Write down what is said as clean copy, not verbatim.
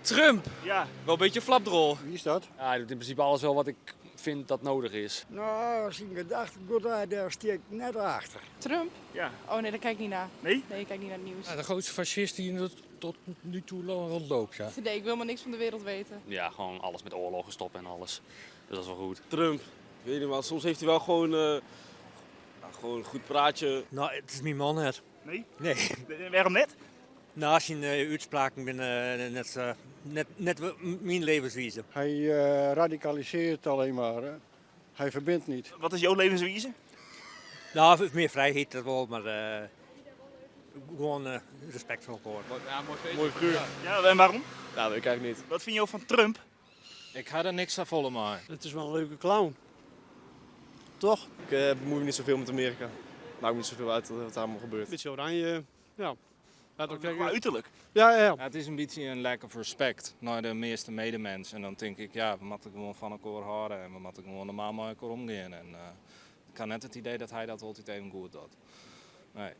Trump. Ja. Wel een beetje flapdrol. Wie is dat? Ja, hij doet in principe alles wel wat ik vind dat nodig is. Nou, als ik gedacht goed daar steek ik net achter. Trump? Ja. Oh nee, daar kijk ik niet naar. Nee? Nee, ik kijk niet naar het nieuws. Ja, de grootste fascist die tot nu toe rondloopt, ja. Nee, ik wil maar niks van de wereld weten. Ja, gewoon alles met oorlogen stoppen en alles. Dus dat is wel goed. Trump. Ik weet niet, maar soms heeft hij wel gewoon een goed praatje. Nou, het is mijn man net. Nee? Nee. Waarom net? Na zijn uitspraken ben net mijn levenswijze. Hij radicaliseert alleen maar. Hè. Hij verbindt niet. Wat is jouw levenswijze? Nou, meer vrijheid dat wel, maar gewoon respect voor elkaar. Mooi figuur. Ja, en waarom? Nou, weet ik eigenlijk niet. Wat vind je ook van Trump? Ik ga er niks aan volgen, maar. Het is wel een leuke clown. Toch? Ik bemoei me niet zoveel met Amerika. Maakt me niet zoveel uit wat er allemaal gebeurt. Beetje oranje, ja. Laat ook Qua kijken. uiterlijk. Ja. Het is een beetje een lack of respect naar de meeste medemens. En dan denk ik, ja, we moeten gewoon van elkaar houden en we moeten gewoon normaal met elkaar omgaan. En ik had net het idee dat hij dat altijd even goed doet. Nee.